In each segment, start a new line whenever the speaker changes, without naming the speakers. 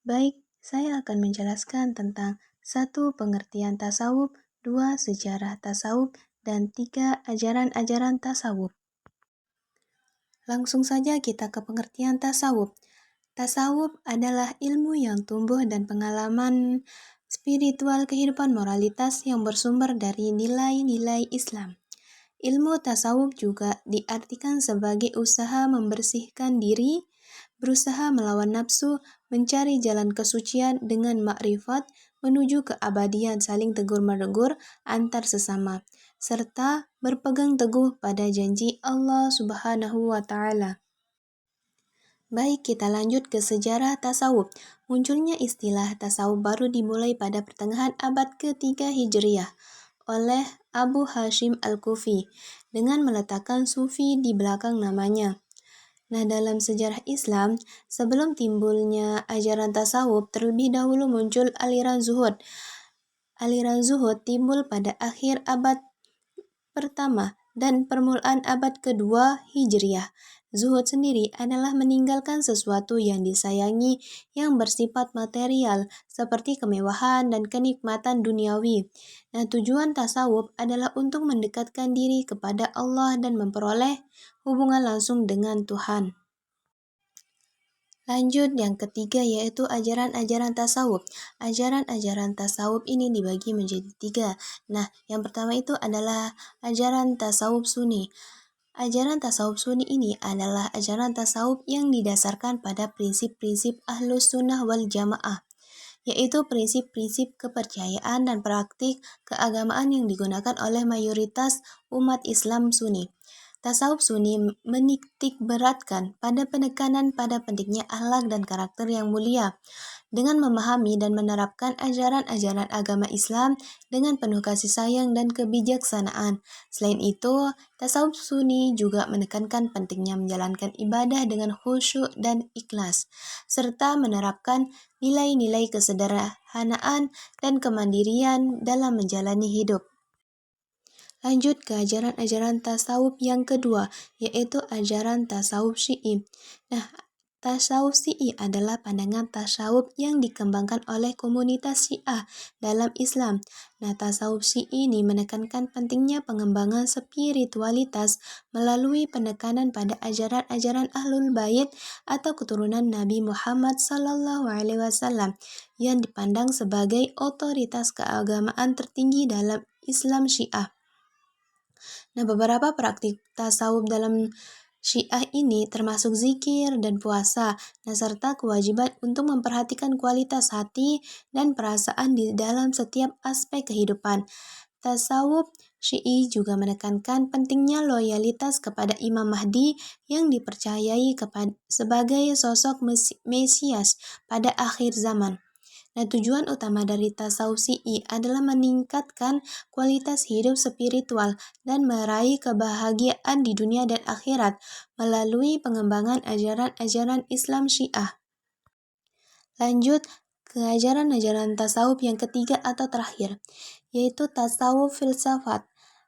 Baik, saya akan menjelaskan tentang satu pengertian tasawuf, dua sejarah tasawuf, dan tiga ajaran-ajaran tasawuf. Langsung saja kita ke pengertian tasawuf. Tasawuf adalah ilmu yang tumbuh dan pengalaman spiritual kehidupan moralitas yang bersumber dari nilai-nilai Islam. Ilmu tasawuf juga diartikan sebagai usaha membersihkan diri, berusaha melawan nafsu, mencari jalan kesucian dengan makrifat menuju keabadian saling tegur-menegur antar sesama, serta berpegang teguh pada janji Allah Subhanahu wa Ta'ala. Baik, kita lanjut ke sejarah tasawuf. Munculnya istilah tasawuf baru dimulai pada pertengahan abad ke-3 Hijriah oleh Abu Hashim Al-Kufi dengan meletakkan sufi di belakang namanya. Nah, dalam sejarah Islam, sebelum timbulnya ajaran tasawuf, terlebih dahulu muncul aliran zuhud. Aliran zuhud timbul pada akhir abad pertama dan permulaan abad kedua Hijriah. Zuhud sendiri adalah meninggalkan sesuatu yang disayangi yang bersifat material seperti kemewahan dan kenikmatan duniawi. Nah, tujuan tasawuf adalah untuk mendekatkan diri kepada Allah dan memperoleh hubungan langsung dengan Tuhan. Lanjut yang ketiga yaitu ajaran-ajaran tasawuf. Ajaran-ajaran tasawuf ini dibagi menjadi tiga. Nah, yang pertama itu adalah ajaran tasawuf sunni. Ajaran tasawuf sunni ini adalah ajaran tasawuf yang didasarkan pada prinsip-prinsip Ahlus Sunnah wal Jamaah, yaitu prinsip-prinsip kepercayaan dan praktik keagamaan yang digunakan oleh mayoritas umat Islam Sunni. Tasawuf Sunni menitik beratkan pada penekanan pada pentingnya akhlak dan karakter yang mulia, dengan memahami dan menerapkan ajaran-ajaran agama Islam dengan penuh kasih sayang dan kebijaksanaan. Selain itu, tasawuf Sunni juga menekankan pentingnya menjalankan ibadah dengan khusyuk dan ikhlas, serta menerapkan nilai-nilai kesederhanaan dan kemandirian dalam menjalani hidup. Lanjut ke ajaran-ajaran tasawuf yang kedua, yaitu ajaran tasawuf Syi'i. Nah, tasawuf Syi'i adalah pandangan tasawuf yang dikembangkan oleh komunitas Syiah dalam Islam. Nah, tasawuf Syi'i ini menekankan pentingnya pengembangan spiritualitas melalui penekanan pada ajaran-ajaran Ahlul Bait atau keturunan Nabi Muhammad SAW yang dipandang sebagai otoritas keagamaan tertinggi dalam Islam Syiah. Nah, beberapa praktik tasawuf dalam Syiah ini termasuk zikir dan puasa, nah, serta kewajiban untuk memperhatikan kualitas hati dan perasaan di dalam setiap aspek kehidupan. Tasawuf Syi'i juga menekankan pentingnya loyalitas kepada Imam Mahdi yang dipercayai sebagai sosok Mesias pada akhir zaman. Nah, tujuan utama dari tasawuf Syi'i adalah meningkatkan kualitas hidup spiritual dan meraih kebahagiaan di dunia dan akhirat melalui pengembangan ajaran-ajaran Islam Syiah. Lanjut ke ajaran-ajaran tasawuf yang ketiga atau terakhir, yaitu tasawuf filsafat.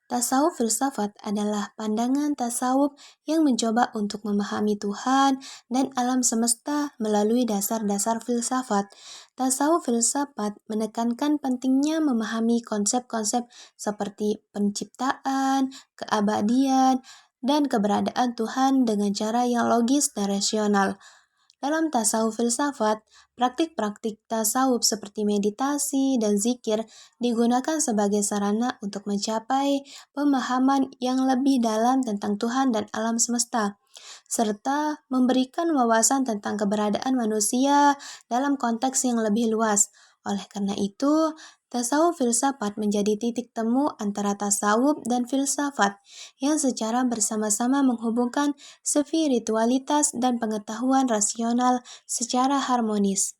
Tasawuf filsafat adalah pandangan tasawuf yang mencoba untuk memahami Tuhan dan alam semesta melalui dasar-dasar filsafat. Tasawuf filsafat menekankan pentingnya memahami konsep-konsep seperti penciptaan, keabadian, dan keberadaan Tuhan dengan cara yang logis dan rasional. Dalam tasawuf filsafat, praktik-praktik tasawuf seperti meditasi dan zikir digunakan sebagai sarana untuk mencapai pemahaman yang lebih dalam tentang Tuhan dan alam semesta, serta memberikan wawasan tentang keberadaan manusia dalam konteks yang lebih luas. Oleh karena itu, tasawuf filsafat menjadi titik temu antara tasawuf dan filsafat yang secara bersama-sama menghubungkan spiritualitas dan pengetahuan rasional secara harmonis.